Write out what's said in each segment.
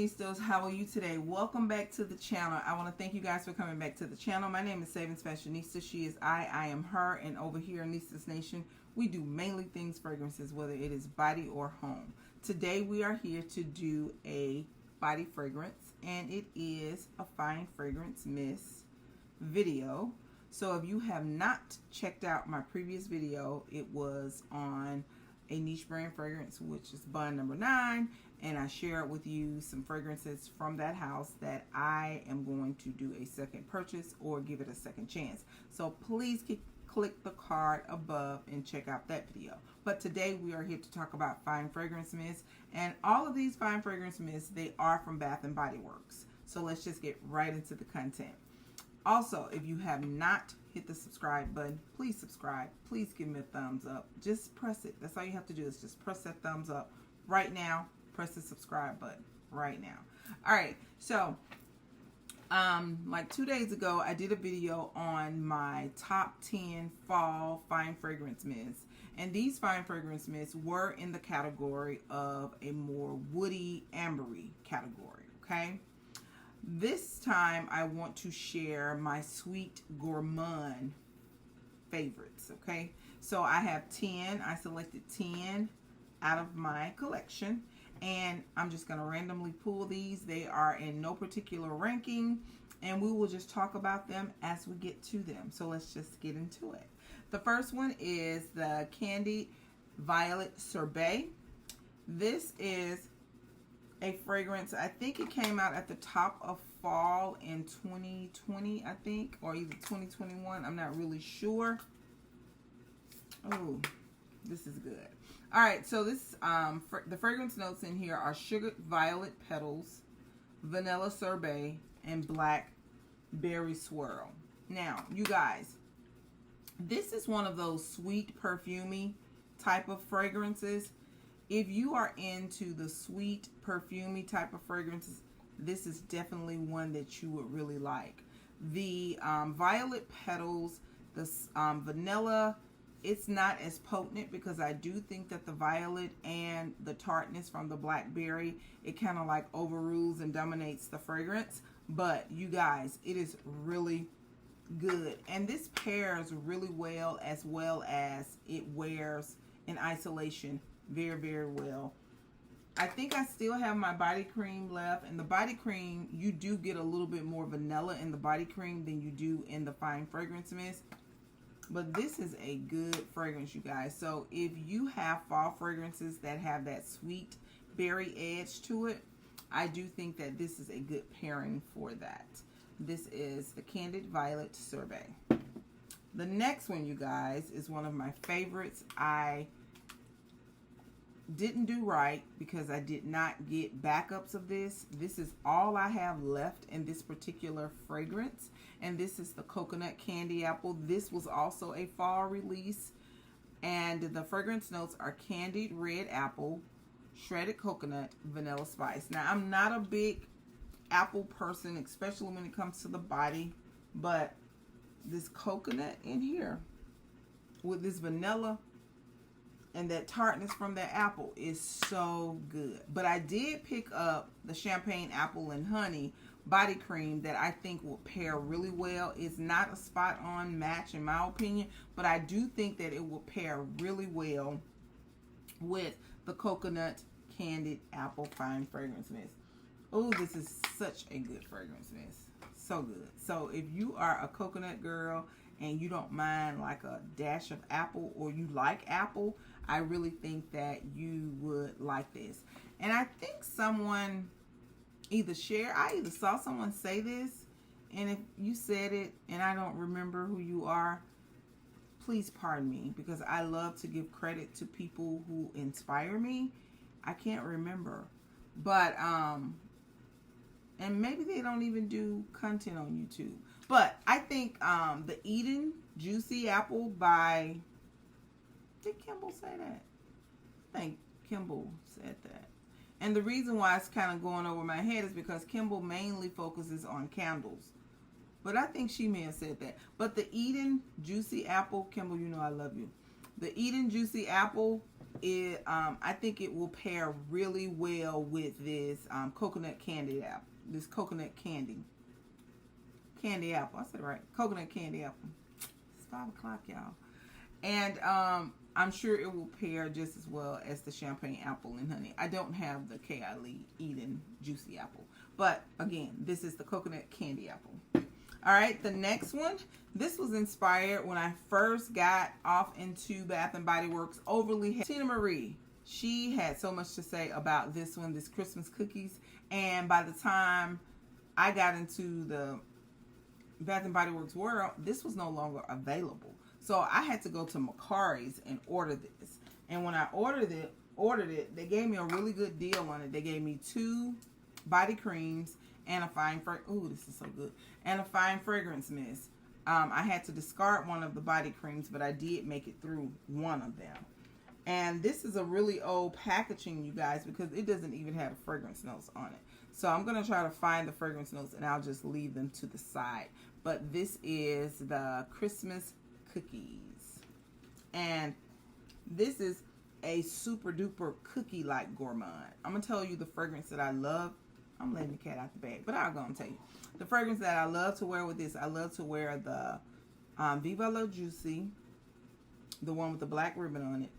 Fashionistas, how are you today? Welcome back to the channel. I want to thank you guys for coming back to the channel. My name is SavingsFashionista. She is I am her, and over here in Nista's Nation, we do mainly things fragrances, whether it is body or home. Today we are here to do a body fragrance, and it is a fine fragrance mist video. So if you have not checked out my previous video, it was on a niche brand fragrance, which is Bun number 9, and I share with you some fragrances from that house that I am going to do a second purchase or give it a second chance. So please click the card above and check out that video. But today we are here to talk about fine fragrance mists, and all of these fine fragrance mists, they are from Bath and Body Works. So let's just get right into the content. Also, if you have not hit the subscribe button, please subscribe. Please give me a thumbs up. Just press it. That's all you have to do is just press that thumbs up right now. Press the subscribe button right now. All right, so like 2 days ago, I did a video on my top 10 fall fine fragrance mists, and these fine fragrance mists were in the category of a more woody, ambery category. Okay. This time I want to share my sweet gourmand favorites, okay? So I have 10, I selected 10 out of my collection, and I'm just going to randomly pull these. They are in no particular ranking, and we will just talk about them as we get to them. So let's just get into it. The first one is the Candied Violet Sorbet. This is a fragrance, I think it came out at the top of fall in 2020, I think, or either 2021. I'm not really sure. Oh, this is good. All right, so this the fragrance notes in here are sugared violet petals, vanilla sorbet, and blackberry swirl. Now, you guys, this is one of those sweet, perfumey type of fragrances. If you are into the sweet, perfumey type of fragrances, this is definitely one that you would really like. The violet petals, the vanilla, it's not as potent because I do think that the violet and the tartness from the blackberry, it kind of like overrules and dominates the fragrance. But you guys, it is really good. And this pairs really well as it wears in isolation very, very well. I think I still have my body cream left, and the body cream, you do get a little bit more vanilla in the body cream than you do in the fine fragrance mist. But this is a good fragrance, you guys. So if you have fall fragrances that have that sweet berry edge to it, I do think that this is a good pairing for that. This is the Candied Violet Sorbet. The next one, you guys, is one of my favorites. I didn't do right because I did not get backups of this. This is all I have left in this particular fragrance, and this is the Coconut Candy Apple. This was also a fall release, and the fragrance notes are candied red apple, shredded coconut, vanilla spice. Now, I'm not a big apple person, especially when it comes to the body, but this coconut in here with this vanilla and that tartness from that apple is so good. But I did pick up the Champagne Apple and Honey body cream that I think will pair really well. It's not a spot on match in my opinion, but I do think that it will pair really well with the Coconut Candied Apple Fine Fragrance Mist. Oh, this is such a good fragrance mist. So good. So if you are a coconut girl and you don't mind like a dash of apple, or you like apple, I really think that you would like this. And I think someone I either saw someone say this, and if you said it and I don't remember who you are, please pardon me, because I love to give credit to people who inspire me. I can't remember, but and maybe they don't even do content on YouTube. But I think the Eden Juicy Apple by, did Kimball say that? I think Kimball said that. And the reason why it's kind of going over my head is because Kimball mainly focuses on candles. But I think she may have said that. But the Eden Juicy Apple, Kimball, you know I love you. The Eden Juicy Apple I think it will pair really well with this coconut candy apple. This coconut candy apple. I said it right. Coconut candy apple. It's 5 o'clock, y'all. And I'm sure it will pair just as well as the champagne apple and honey. I don't have the K.I. Eden juicy apple. But again, this is the coconut candy apple. All right, the next one. This was inspired when I first got off into Bath & Body Works. Tina Marie, she had so much to say about this one, this Christmas cookies. And by the time I got into the Bath & Body Works world, this was no longer available. So I had to go to Macari's and order this. And when I ordered it, they gave me a really good deal on it. They gave me 2 body creams and a fine this is so good. And a fine fragrance mist. I had to discard one of the body creams, but I did make it through one of them. And this is a really old packaging, you guys, because it doesn't even have fragrance notes on it. So I'm going to try to find the fragrance notes, and I'll just leave them to the side. But this is the Christmas cookies. And this is a super duper cookie like Gourmand. I'm going to tell you the fragrance that I love. I'm letting the cat out the bag, but I'll go and tell you. The fragrance that I love to wear with this, I love to wear the Viva La Juicy, the one with the black ribbon on it,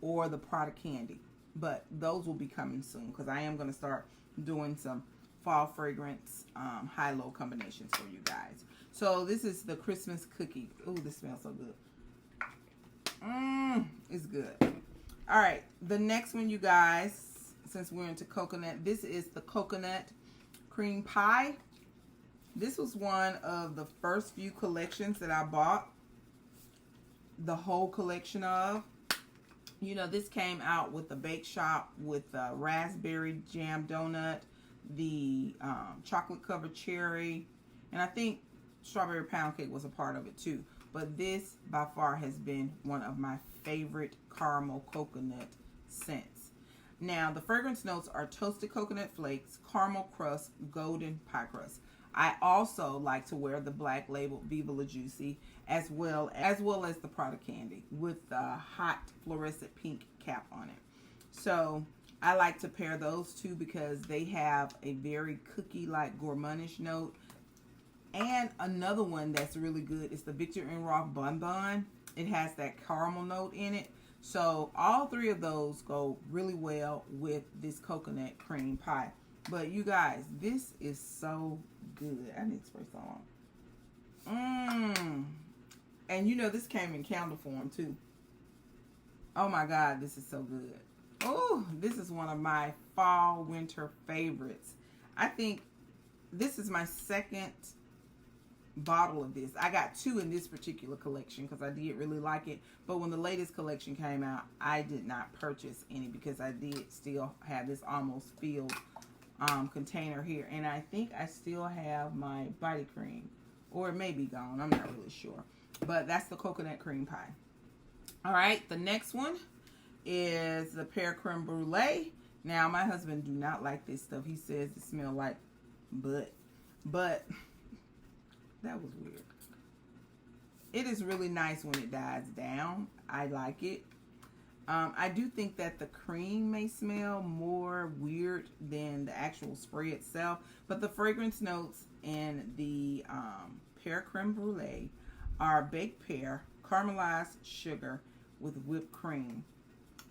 or the Prada Candy. But those will be coming soon because I am going to start doing some fall fragrance high-low combinations for you guys. So this is the Christmas cookie. Ooh, this smells so good. It's good. All right, the next one, you guys, since we're into coconut, this is the coconut cream pie. This was one of the first few collections that I bought the whole collection of. You know, this came out with the bake shop with the raspberry jam donut, the chocolate covered cherry, and I think strawberry pound cake was a part of it too. But this by far has been one of my favorite caramel coconut scents. Now, the fragrance notes are toasted coconut flakes, caramel crust, golden pie crust. I also like to wear the black label Viva La Juicy as well as the Prada Candy with the hot fluorescent pink cap on it. So I like to pair those two because they have a very cookie-like gourmandish note. And another one that's really good is the Victor & Rolf Bon Bon. It has that caramel note in it. So all 3 of those go really well with this coconut cream pie. But you guys, this is so good. I need to spray some on. And you know, this came in candle form too. Oh my God, this is so good. Oh, this is one of my fall winter favorites. I think this is my second bottle of this. I got 2 in this particular collection because I did really like it. But when the latest collection came out, I did not purchase any because I did still have this almost filled container here. And I think I still have my body cream, or it may be gone. I'm not really sure. But that's the coconut cream pie. All right, the next one is the Pear creme brulee. Now, my husband do not like this stuff. He says it smells like butt. But that was weird. It is really nice when it dies down. I like it. I do think that the cream may smell more weird than the actual spray itself. But the fragrance notes in the Pear creme brulee are baked pear, caramelized sugar with whipped cream.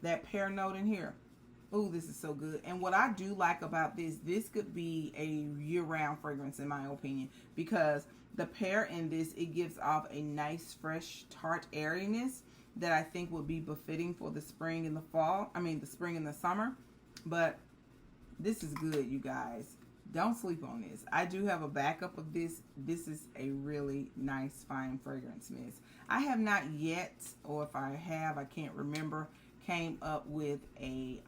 That pear note in here. Ooh, this is so good. And what I do like about this could be a year-round fragrance in my opinion, because the pear in this, it gives off a nice, fresh, tart airiness that I think would be befitting for the spring and the fall. I mean, the spring and the summer. But this is good, you guys. Don't sleep on this. I do have a backup of this. This is a really nice, fine fragrance mist. I have not yet, or if I have, I can't remember, came up with a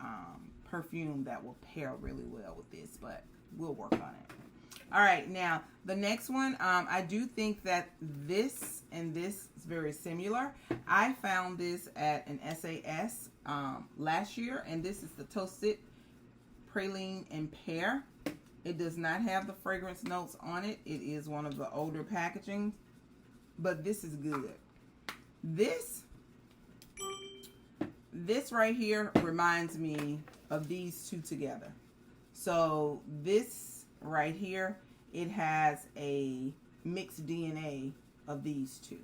perfume that will pair really well with this, but we'll work on it. All right, now the next one, I do think that this and this is very similar. I found this at an SAS last year, and this is the Toasted Praline and Pear. It does not have the fragrance notes on it. It is one of the older packaging, but this is good. This this right here reminds me of these two together. So this right here, it has a mixed DNA of these two,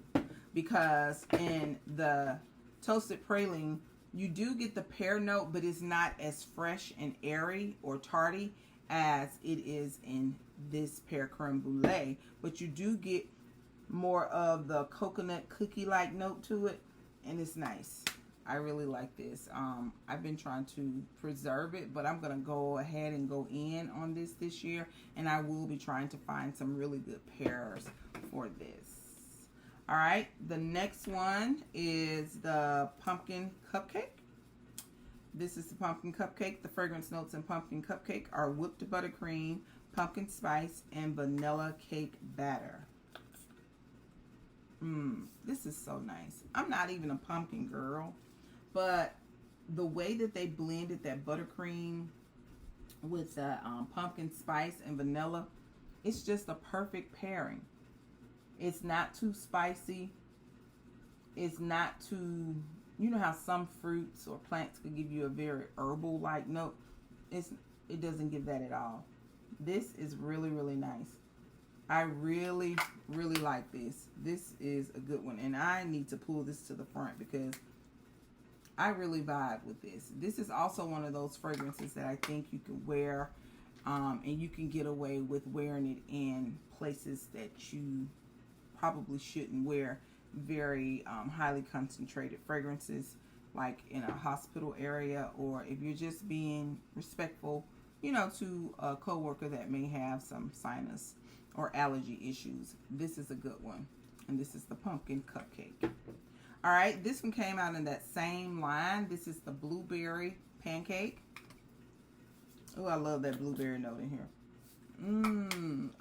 because in the toasted praline you do get the pear note, but it's not as fresh and airy or tarty as it is in this pear creme brulee, but you do get more of the coconut cookie like note to it, and it's nice. I really like this. I've been trying to preserve it, but I'm gonna go ahead and go in on this year, and I will be trying to find some really good pears for this. All right, the next one is the pumpkin cupcake. This is the pumpkin cupcake. The fragrance notes in pumpkin cupcake are whipped buttercream, pumpkin spice, and vanilla cake batter. This is so nice. I'm not even a pumpkin girl, but the way that they blended that buttercream with the pumpkin spice and vanilla, it's just a perfect pairing. It's not too spicy. It's not too, you know how some fruits or plants could give you a very herbal like note. It doesn't give that at all. This is really, really nice. I really, really like this. This is a good one, and I need to pull this to the front because I really vibe with this. This is also one of those fragrances that I think you can wear, and you can get away with wearing it in places that you probably shouldn't wear very highly concentrated fragrances, like in a hospital area, or if you're just being respectful, you know, to a coworker that may have some sinus or allergy issues. This is a good one, and this is the pumpkin cupcake. All right, this one came out in that same line. This is the blueberry pancake. Oh, I love that blueberry note in here.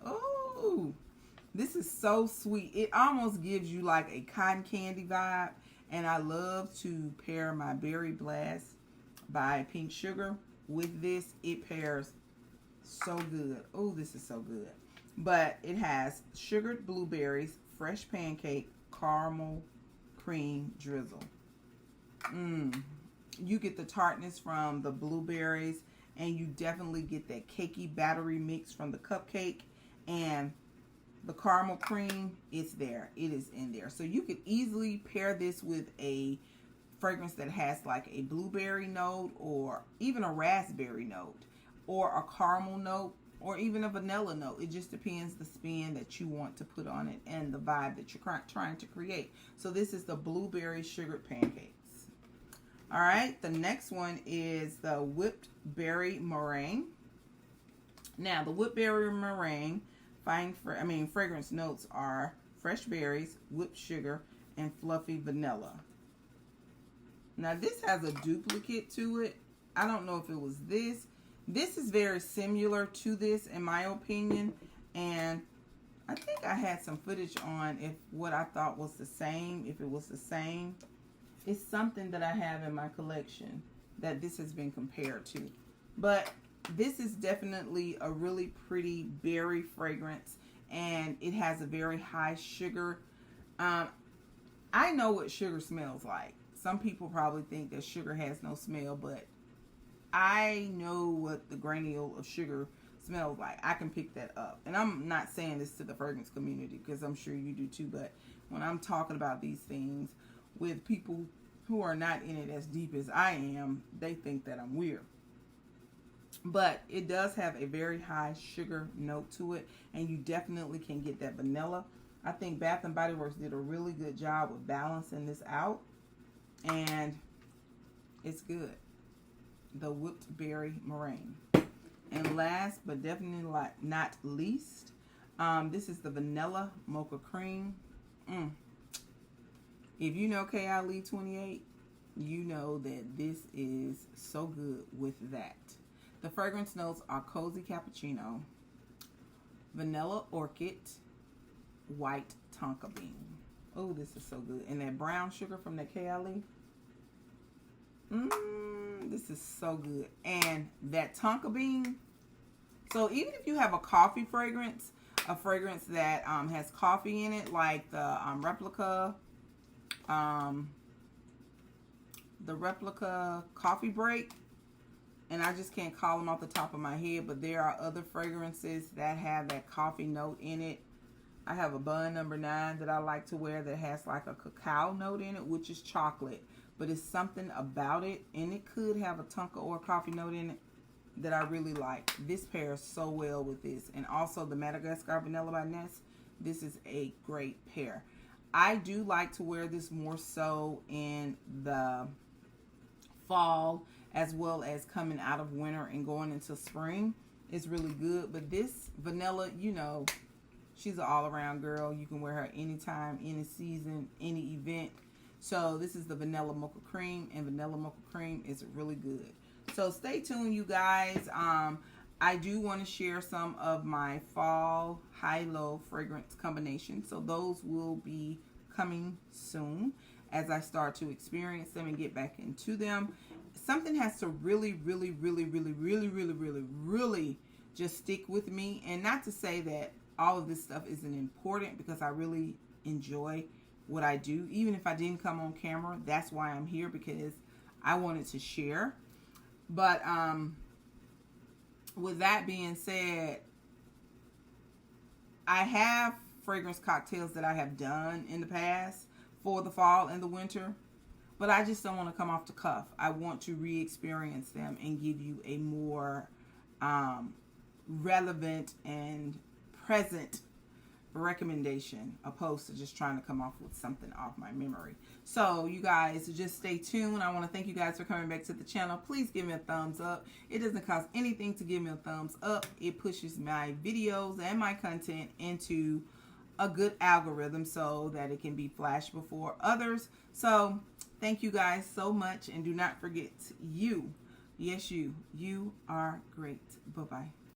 Oh, this is so sweet. It almost gives you like a cotton candy vibe, and I love to pair my Berry Blast by Pink Sugar with this. It pairs so good. Oh, this is so good. But it has sugared blueberries, fresh pancake, caramel cream drizzle. You get the tartness from the blueberries, and you definitely get that cakey battery mix from the cupcake, and the caramel cream, it's there. It is in there. So you could easily pair this with a fragrance that has like a blueberry note, or even a raspberry note, or a caramel note, or even a vanilla note. It just depends the spin that you want to put on it and the vibe that you're trying to create. So this is the blueberry sugared pancakes. All right, the next one is the whipped berry meringue. Now, the whipped berry meringue fragrance notes are fresh berries, whipped sugar, and fluffy vanilla. Now, this has a duplicate to it. I don't know if it was this. This is very similar to this, in my opinion, and I think I had some footage on if what I thought was the same, if it was the same. It's something that I have in my collection that this has been compared to. But this is definitely a really pretty berry fragrance, and it has a very high sugar. I know what sugar smells like. Some people probably think that sugar has no smell, but I know what the granule of sugar smells like. I can pick that up. And I'm not saying this to the fragrance community, because I'm sure you do too, but when I'm talking about these things with people who are not in it as deep as I am, they think that I'm weird. But it does have a very high sugar note to it, and you definitely can get that vanilla. I think Bath & Body Works did a really good job with balancing this out, and it's good. The whipped berry meringue. And last but definitely not least, this is the vanilla mocha cream. If you know KI 28, you know that this is so good with that. The fragrance notes are cozy cappuccino, vanilla orchid, white tonka bean. Oh, this is so good. And that brown sugar from that KI. This is so good. And that tonka bean. So even if you have a coffee fragrance, a fragrance that has coffee in it, like the replica, the replica coffee break, and I just can't call them off the top of my head, but there are other fragrances that have that coffee note in it. I have a Bun number 9 that I like to wear that has like a cacao note in it, which is chocolate, but it's something about it, and it could have a tonka or a coffee note in it that I really like. This pairs so well with this, and also the Madagascar Vanilla by Ness. This is a great pair. I do like to wear this more so in the fall, as well as coming out of winter and going into spring. It's really good, but this vanilla, you know, she's an all-around girl. You can wear her anytime, any season, any event. So this is the Vanilla Mocha Cream, and Vanilla Mocha Cream is really good. So stay tuned, you guys. I do want to share some of my fall high-low fragrance combinations. So those will be coming soon as I start to experience them and get back into them. Something has to really just stick with me. And not to say that all of this stuff isn't important, because I really enjoy what I do. Even if I didn't come on camera, that's why I'm here, because I wanted to share. But with that being said, I have fragrance cocktails that I have done in the past for the fall and the winter, but I just don't want to come off the cuff. I want to re-experience them and give you a more relevant and present recommendation, opposed to just trying to come off with something off my memory. So you guys just stay tuned. I want to thank you guys for coming back to the channel. Please give me a thumbs up. It doesn't cost anything to give me a thumbs up. It pushes my videos and my content into a good algorithm so that it can be flashed before others. So thank you guys so much, and do not forget, you, yes you are great. Bye-bye.